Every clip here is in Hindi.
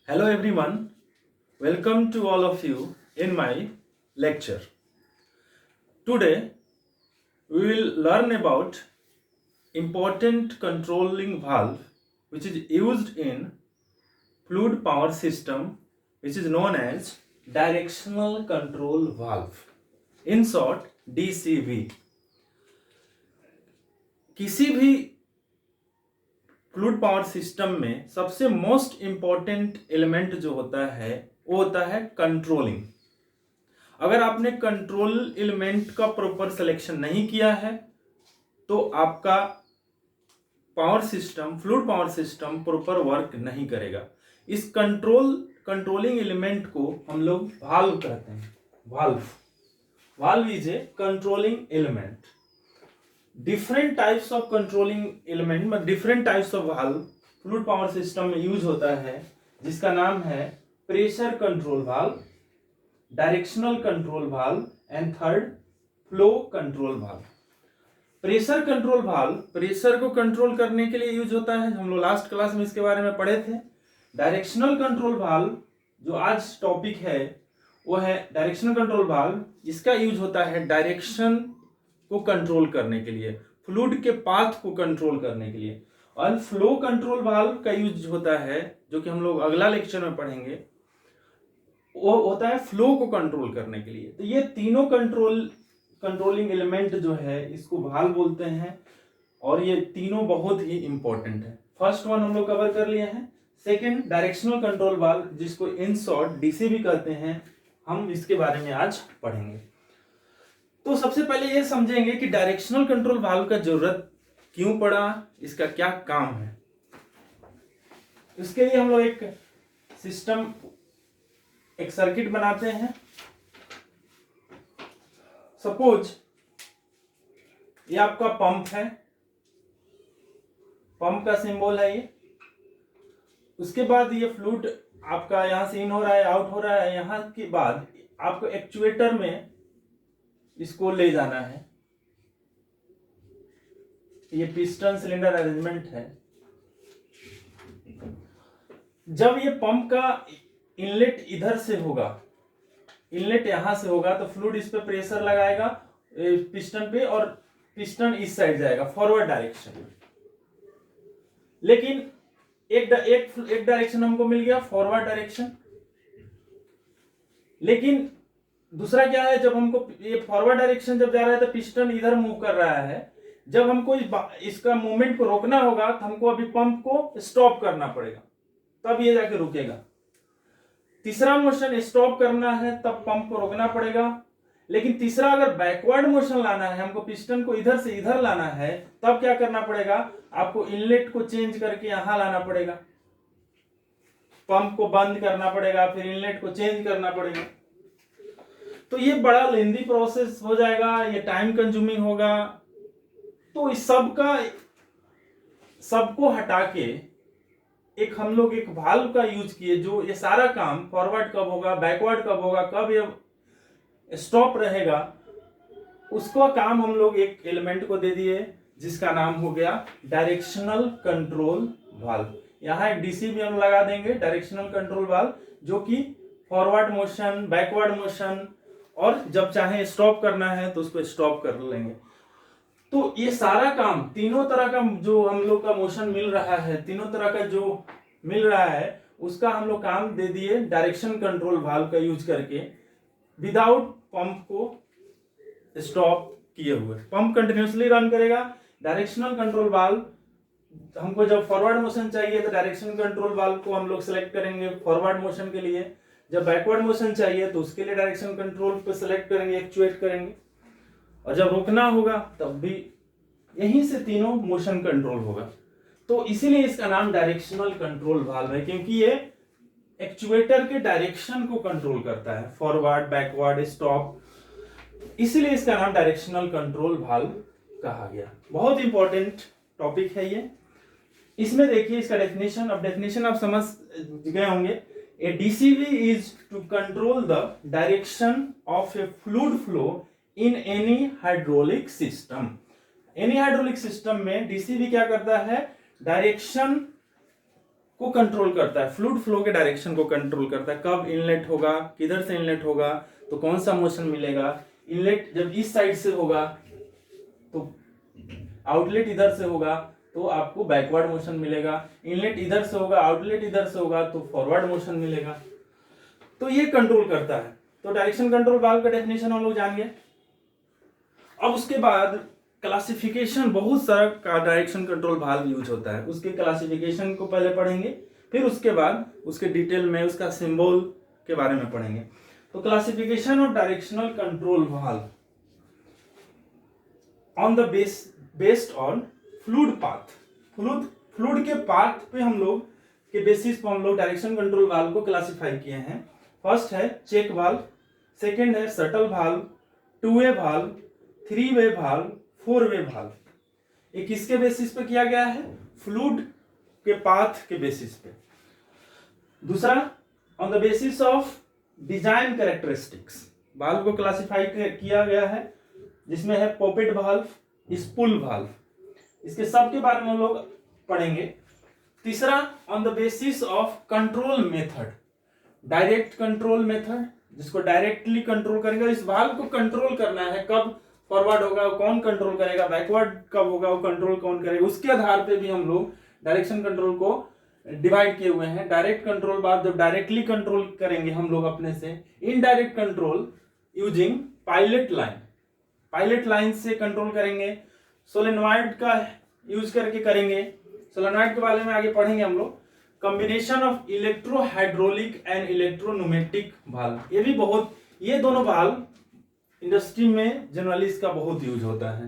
Hello everyone, welcome to all of you in my lecture. Today we will learn about important controlling valve which is used in fluid power system which is known as directional control valve. In short DCV. किसी भी फ्लूइड पावर सिस्टम में सबसे मोस्ट इम्पॉर्टेंट एलिमेंट जो होता है वो होता है कंट्रोलिंग। अगर आपने कंट्रोल एलिमेंट का प्रॉपर सिलेक्शन नहीं किया है तो आपका power system fluid power system proper work नहीं करेगा। इस कंट्रोलिंग एलिमेंट को हम लोग वाल्व कहते हैं। Valve is a controlling element. Different types of controlling element में different types of valve fluid power system में यूज होता है, जिसका नाम है pressure control valve, directional control valve and third flow control valve. Pressure control valve pressure को कंट्रोल करने के लिए यूज होता है, हम लोग लास्ट क्लास में इसके बारे में पढ़े थे। डायरेक्शनल कंट्रोल वाल्व जो आज टॉपिक है वो है डायरेक्शनल कंट्रोल वाल्व। इसका यूज होता है डायरेक्शन को कंट्रोल करने के लिए, फ्लूइड के पाथ को कंट्रोल करने के लिए। और फ्लो कंट्रोल वाल्व का यूज होता है जो कि हम लोग अगला लेक्चर में पढ़ेंगे, वो होता है फ्लो को कंट्रोल करने के लिए। तो ये तीनों कंट्रोलिंग एलिमेंट जो है इसको वाल्व बोलते हैं और ये तीनों बहुत ही इंपॉर्टेंट है। फर्स्ट वन हम लोग कवर कर लिए हैं। सेकंड डायरेक्शनल कंट्रोल वाल्व जिसको इन शॉर्ट डीसीवी कहते हैं, हम इसके बारे में आज पढ़ेंगे। तो सबसे पहले ये समझेंगे कि डायरेक्शनल कंट्रोल वाल्व का जरूरत क्यों पड़ा, इसका क्या काम है। इसके लिए हम लोग एक सिस्टम एक सर्किट बनाते हैं। सपोज ये आपका पंप है, पंप का सिंबल है ये। उसके बाद ये फ्लूइड आपका यहां से इन हो रहा है, आउट हो रहा है। यहां के बाद आपको एक्चुएटर में इसको ले जाना है। ये पिस्टन सिलेंडर अरेंजमेंट है। जब ये पंप का इनलेट इधर से होगा, इनलेट यहां से होगा, तो फ्लूइड इस पे प्रेशर लगाएगा पिस्टन पे और पिस्टन इस साइड जाएगा फॉरवर्ड डायरेक्शन में। लेकिन एक डायरेक्शन हमको मिल गया फॉरवर्ड डायरेक्शन, लेकिन दूसरा क्या है, जब हमको ये फॉरवर्ड डायरेक्शन जब जा रहा है तो पिस्टन इधर मूव कर रहा है। जब हमको इसका मूवमेंट को रोकना होगा तो हमको अभी पंप को स्टॉप करना पड़ेगा, तब ये जाके रुकेगा। तीसरा मोशन स्टॉप करना है तब पंप को रोकना पड़ेगा। लेकिन तीसरा अगर बैकवर्ड मोशन लाना है, हमको पिस्टन को इधर से इधर लाना है, तब क्या करना पड़ेगा, आपको इनलेट को चेंज करके यहां लाना पड़ेगा, पंप को बंद करना पड़ेगा, फिर इनलेट को चेंज करना पड़ेगा। तो ये बड़ा लेंदी प्रोसेस हो जाएगा, ये टाइम कंज्यूमिंग होगा। तो इस सबको हटा के एक हम लोग एक वाल्व का यूज किए जो ये सारा काम फॉरवर्ड कब होगा, बैकवर्ड कब होगा, कब ये स्टॉप रहेगा, उसका काम हम लोग एक एलिमेंट को दे दिए जिसका नाम हो गया डायरेक्शनल कंट्रोल वाल्व। यहाँ एक डीसीवी हम लगा देंगे, डायरेक्शनल कंट्रोल वाल्व, जो कि फॉरवर्ड मोशन, बैकवर्ड मोशन और जब चाहे स्टॉप करना है तो उसको स्टॉप कर लेंगे। तो ये सारा काम तीनों तरह का जो हम लोग का मोशन मिल रहा है, तीनों तरह का जो मिल रहा है उसका हम लोग काम दे दिए डायरेक्शन कंट्रोल वाल्व का यूज करके, विदाउट पंप को स्टॉप किए हुए। पंप कंटिन्यूसली रन करेगा। डायरेक्शनल कंट्रोल वाल्व हमको जब फॉरवर्ड मोशन चाहिए तो डायरेक्शन कंट्रोल वाल्व को हम लोग सेलेक्ट करेंगे फॉरवर्ड मोशन के लिए। जब बैकवर्ड मोशन चाहिए तो उसके लिए डायरेक्शन कंट्रोल पे सेलेक्ट करेंगे, एक्चुएट करेंगे। और जब रोकना होगा तब भी यहीं से तीनों मोशन कंट्रोल होगा। तो इसीलिए इसका नाम डायरेक्शनल कंट्रोल वाल्व है, क्योंकि ये एक्चुएटर के डायरेक्शन को कंट्रोल करता है, फॉरवर्ड, बैकवर्ड, स्टॉप। इसीलिए इसका नाम डायरेक्शनल कंट्रोल वाल्व कहा गया। बहुत इंपॉर्टेंट टॉपिक है ये। इसमें देखिए इसका डेफिनेशन, अब डेफिनेशन आप समझ गए होंगे। A DCV is to control the direction of a fluid flow in any hydraulic system. Any hydraulic system में DCV क्या करता है, डायरेक्शन को कंट्रोल करता है, फ्लूइड फ्लो के डायरेक्शन को कंट्रोल करता है, कब इनलेट होगा, किधर से इनलेट होगा तो कौन सा मोशन मिलेगा, इनलेट जब इस साइड से होगा तो आउटलेट इधर से होगा तो आपको बैकवर्ड मोशन मिलेगा, इनलेट इधर से होगा आउटलेट इधर से होगा तो फॉरवर्ड मोशन मिलेगा। तो ये कंट्रोल करता है। तो डायरेक्शन कंट्रोल वाल्व का डेफिनेशन हम लोग जान गए। अब उसके बाद क्लासिफिकेशन, बहुत सारा का डायरेक्शन कंट्रोल वाल्व यूज होता है, उसके क्लासिफिकेशन को पहले पढ़ेंगे, फिर उसके बाद उसके डिटेल में उसका सिंबल के बारे में पढ़ेंगे। तो classification of directional control valve on the based on fluid path, fluid के पाथ पे हम लोग के बेसिस पर हम लोग डायरेक्शन कंट्रोल वाल्व को क्लासिफाई किए हैं। फर्स्ट है चेक वाल्व, सेकेंड है shuttle valve, two way valve, three way valve, four way valve. ये किसके बेसिस पे किया गया है? फ्लूइड के पाथ के बेसिस पे। दूसरा on the basis of design characteristics valve को क्लासिफाई किया गया है, जिसमें है पॉपेट वाल्व, स्पूल वाल्व, इसके सब के बारे में हम लोग पढ़ेंगे। तीसरा on the basis of control method, direct control method, जिसको डायरेक्टली कंट्रोल करेगा, इस वाल्व को कंट्रोल करना है, कब फॉरवर्ड होगा वो कौन कंट्रोल करेगा, बैकवर्ड कब होगा वो कंट्रोल कौन करेगा, उसके आधार पे भी हम लोग डायरेक्शन कंट्रोल को डिवाइड किए हुए हैं। डायरेक्ट कंट्रोल बाद जब डायरेक्टली कंट्रोल करेंगे हम लोग अपने से, indirect control using pilot line, pilot line से कंट्रोल करेंगे, सोलेनॉइड का यूज करके करेंगे, सोलेनॉइड के बारे में आगे पढ़ेंगे हम लोग। Combination of electro hydraulic and electropneumatic valve, ये भी बहुत, ये दोनों वाल्व इंडस्ट्री में जनरली इसका बहुत यूज होता है।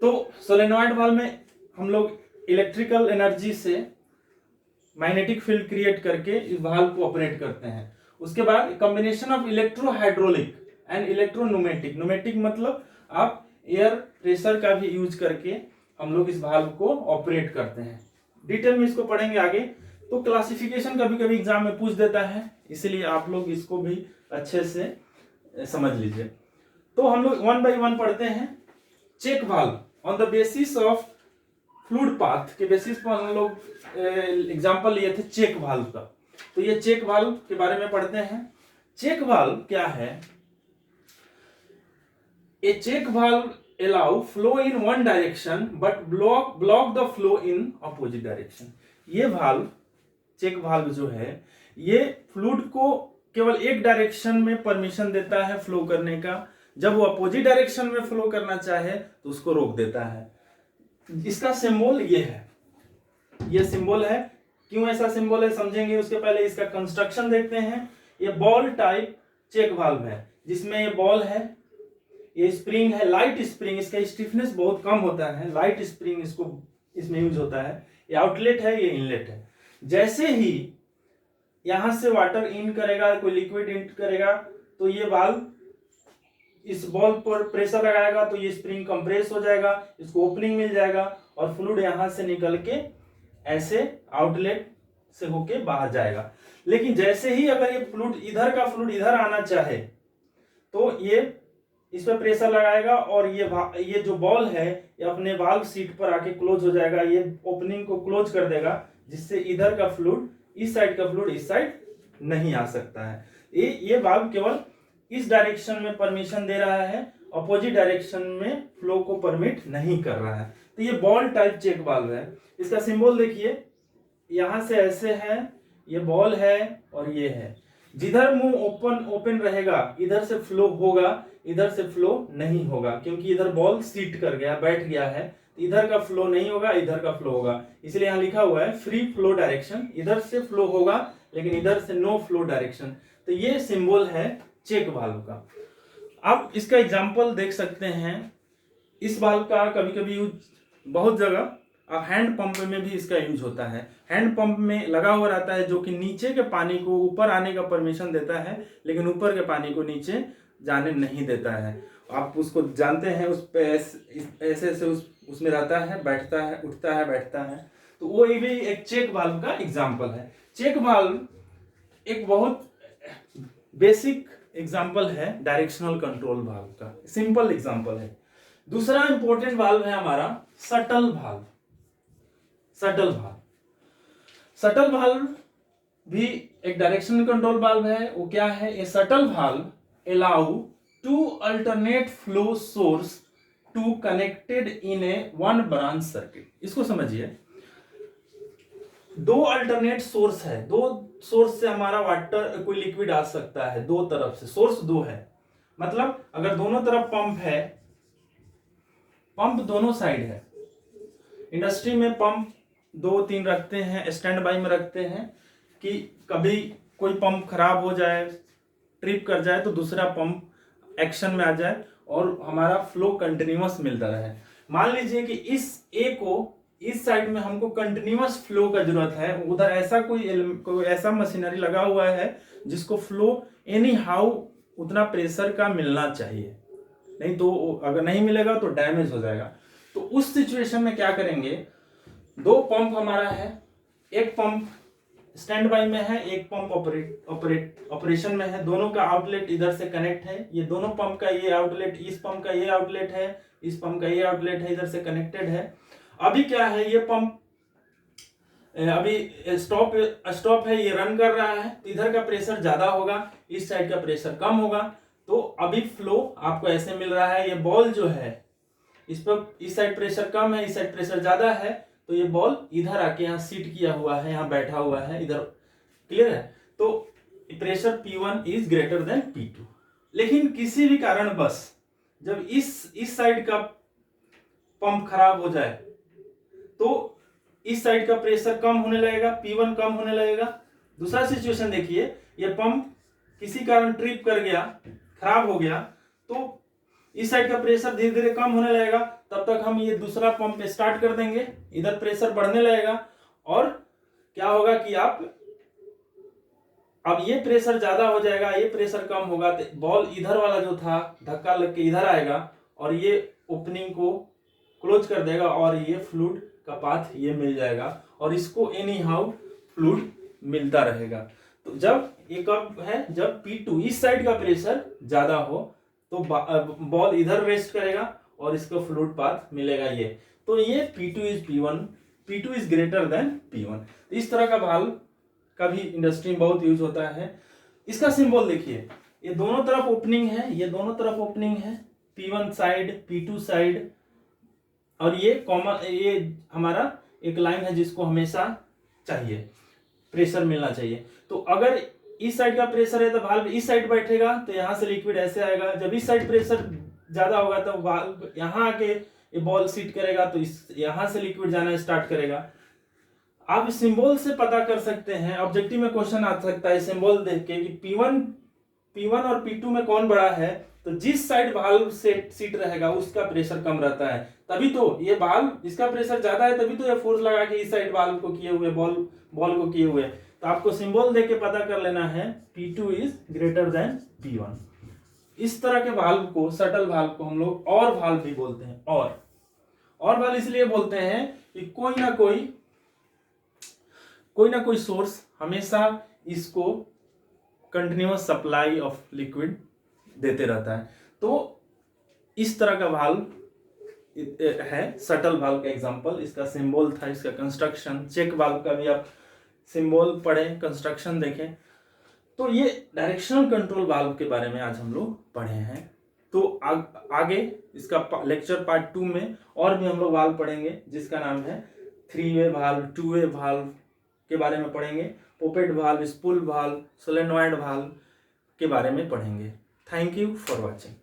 तो सोलेनॉइड वाल्व में हम लोग इलेक्ट्रिकल एनर्जी से मैग्नेटिक फील्ड क्रिएट करके इस वाल्व को ऑपरेट करते हैं। उसके बाद combination of electro hydraulic and electropneumatic, pneumatic मतलब आप एयर प्रेशर का भी यूज करके हम लोग इस वाल्व को ऑपरेट करते हैं। डिटेल में इसको पढ़ेंगे आगे। तो क्लासिफिकेशन कभी कभी एग्जाम में पूछ देता है, इसलिए आप लोग इसको भी अच्छे से समझ लीजिए। तो हम लोग वन बाय वन पढ़ते हैं। Check valve on the basis of fluid path के बेसिस पर हम लोग एग्जांपल लिए थे चेक वाल्व का। तो ये चेक वाल्व के बारे में पढ़ते हैं। चेक वाल्व क्या है? A check valve allow flow in one direction but block the flow in opposite direction। ये वाल्व, चेक वाल्व जो है, ये फ्लूइड को केवल एक डायरेक्शन में परमिशन देता है फ्लो करने का, जब वो अपोजिट डायरेक्शन में फ्लो करना चाहे तो उसको रोक देता है। इसका सिंबल ये है, ये सिंबल है। क्यों ऐसा सिंबल है समझेंगे, उसके पहले इसका कंस्ट्रक्शन देखते हैं। ये बॉल टाइप चेक वाल्व है, जिसमें ये बॉल है, ये स्प्रिंग है, लाइट स्प्रिंग, इसका स्टिफनेस बहुत कम होता है, लाइट स्प्रिंग इसको इसमें यूज होता है। ये आउटलेट है, ये इनलेट है। जैसे ही यहां से वाटर इन करेगा, कोई लिक्विड इन करेगा, तो ये वाल्व इस बॉल पर प्रेशर लगाएगा तो ये स्प्रिंग कंप्रेस हो जाएगा, इसको ओपनिंग मिल जाएगा और फ्लूइड यहां से निकल के ऐसे आउटलेट से होके बाहर जाएगा। लेकिन जैसे ही अगर ये फ्लूइड इधर का फ्लूइड इधर आना चाहे तो ये इस पर प्रेशर लगाएगा और ये जो बॉल है ये अपने वाल्व सीट पर आके क्लोज हो जाएगा, ये ओपनिंग को क्लोज कर देगा, जिससे इधर का फ्लूइड इस साइड का फ्लूइड इस साइड नहीं आ सकता है। ये वाल्व केवल इस डायरेक्शन में परमिशन दे रहा है, अपोजिट डायरेक्शन में फ्लो को परमिट नहीं कर रहा है। तो ये बॉल टाइप चेक वाल्व है। इसका सिंबल देखिए, यहां से ऐसे है, ये बॉल है और ये है। जिधर मुंह ओपन रहेगा इधर से फ्लो होगा, इधर से फ्लो नहीं होगा, क्योंकि इधर बॉल सीट कर गया, बैठ गया है। इधर का फ्लो नहीं होगा, इधर का फ्लो होगा। इसलिए यहां लिखा हुआ है फ्री फ्लो डायरेक्शन, इधर से फ्लो होगा लेकिन इधर से नो फ्लो डायरेक्शन। तो ये सिंबल है चेक वाल्व का। आप इसका एग्जांपल देख सकते हैं। इस वाल्व का कभी कभी यूज बहुत जगह, अब हैंड पंप में भी इसका यूज होता है। हैंड पंप में लगा हुआ रहता है, जो कि नीचे के पानी को ऊपर आने का परमिशन देता है, लेकिन ऊपर के पानी को नीचे जाने नहीं देता है। आप उसको जानते हैं, उस पे ऐसे ऐसे उसमें रहता है, बैठता है, उठता है, बैठता है। तो वो ये भी एक चेक वाल्व का एग्जाम्पल है। चेक वाल्व एक बहुत बेसिक एग्जाम्पल है डायरेक्शनल कंट्रोल वाल्व का, सिंपल एग्जाम्पल है। दूसरा इंपॉर्टेंट वाल्व है हमारा shuttle valve. Shuttle valve, shuttle valve भी एक डायरेक्शनल कंट्रोल वाल्व है। वो क्या है? A shuttle valve allow to alternate flow source to connected in a one branch circuit. इसको समझिए, दो अल्टरनेट सोर्स है, दो सोर्स से हमारा वाटर कोई लिक्विड आ सकता है, दो तरफ से सोर्स दो है। मतलब अगर दोनों तरफ पंप है, पंप दोनों साइड है। इंडस्ट्री में पंप 2-3 रखते हैं, स्टैंड बाई में रखते हैं कि कभी कोई पंप खराब हो जाए, ट्रिप कर जाए तो दूसरा पंप एक्शन में आ जाए और हमारा फ्लो कंटिन्यूअस मिलता रहे। मान लीजिए कि इस ए को इस साइड में हमको कंटिन्यूअस फ्लो का जरूरत है, उधर ऐसा कोई ऐसा मशीनरी लगा हुआ है जिसको फ्लो एनी हाउ उतना प्रेशर का मिलना चाहिए, नहीं तो अगर नहीं मिलेगा तो डैमेज हो जाएगा। तो उस सिचुएशन में क्या करेंगे, दो पंप हमारा है, एक पंप स्टैंड बाई में है, एक पंप ऑपरेशन में है, दोनों का आउटलेट इधर से कनेक्ट है। ये दोनों पंप का ये आउटलेट, इस पंप का ये आउटलेट है, इस पंप का ये आउटलेट है, इधर से कनेक्टेड है। अभी क्या है, ये पंप अभी स्टॉप है, ये रन कर रहा है, तो इधर का प्रेशर ज्यादा होगा, इस साइड का प्रेशर कम होगा। तो अभी फ्लो आपको ऐसे मिल रहा है। ये बॉल जो है इस पर इस साइड प्रेशर कम है, इस साइड प्रेशर ज्यादा है, तो ये बॉल इधर आके यहाँ सीट किया हुआ है, यहाँ बैठा हुआ है इधर। क्लियर है? तो pressure P1 is greater than P2। लेकिन किसी भी कारण बस जब इस साइड का पंप खराब हो जाए तो इस साइड का प्रेशर कम होने लगेगा, P1 कम होने लगेगा। दूसरा सिचुएशन देखिए, ये पंप किसी कारण ट्रिप कर गया, खराब हो गया, तो इस साइड का प्रेशर धीरे धीरे कम होने लगेगा। तब तक हम ये दूसरा पंप स्टार्ट कर देंगे, इधर प्रेशर बढ़ने लगेगा और क्या होगा कि अब ये प्रेशर ज्यादा हो जाएगा, ये प्रेशर कम होगा, तो बॉल इधर वाला जो था धक्का लग के इधर आएगा और ये ओपनिंग को क्लोज कर देगा और ये फ्लूइड का पाथ ये मिल जाएगा और इसको एनी हाउ फ्लूइड मिलता रहेगा। तो जब ये कब है, जब P2 इस साइड का प्रेशर ज्यादा हो तो बॉल इधर रेस्ट करेगा और इसको फ्लूइड पाथ मिलेगा ये। तो ये P2 is P1, P2 is greater than P1। तो इस तरह का वाल्व का भी इंडस्ट्री में बहुत यूज होता है। इसका सिंबल देखिए, ये दोनों तरफ ओपनिंग है, ये दोनों तरफ ओपनिंग है, P1 साइड, P2 साइड, और ये कॉमन, ये हमारा एक लाइन है जिसको हमेशा चाहिए, प्रेशर मिलना चाहिए। तो अगर इस साइड का प्रेशर है तो वाल्व इस साइड बैठेगा, तो यहां से लिक्विड ऐसे आएगा। जब इस साइड प्रेशर ज्यादा होगा तो वाल्व यहां आके ये बॉल सीट करेगा, तो इस यहां से लिक्विड जाना स्टार्ट करेगा। आप सिंबल से पता कर सकते हैं, ऑब्जेक्टिव में क्वेश्चन आ सकता है सिंबल देख के कि P1 और P2 में कौन बड़ा है। तो जिस साइड वाल्व से सीट रहेगा उसका प्रेशर कम रहता है, तभी तो ये वाल्व इसका प्रेशर ज्यादा है, तभी तो ये फोर्स लगा के इस साइड वाल्व को किए हुए, बॉल को किए हुए। तो आपको सिंबल देके पता कर लेना है P2 is greater than P1। इस तरह के वाल्व को, शटल वाल्व को हम लोग और वाल्व भी बोलते हैं। और वाल्व इसलिए बोलते हैं कि कोई ना कोई सोर्स हमेशा इसको कंटिन्यूअस सप्लाई ऑफ लिक्विड देते रहता है। तो इस तरह का वाल्व है शटल वाल्व का एग्जांपल। इसका सिंबल था, इसका कंस्ट्रक्शन। चेक वाल्व का भी आप सिंबल पढ़ें, कंस्ट्रक्शन देखें। तो ये डायरेक्शनल कंट्रोल वाल्व के बारे में आज हम लोग पढ़े हैं। तो आगे इसका लेक्चर पार्ट 2 में और भी हम लोग वाल्व पढ़ेंगे, जिसका नाम है 3-वे वाल्व, 2-वे वाल्व के बारे में पढ़ेंगे। Poppet valve, spool valve, solenoid valve के बारे में पढ़ेंगे। Thank you for watching.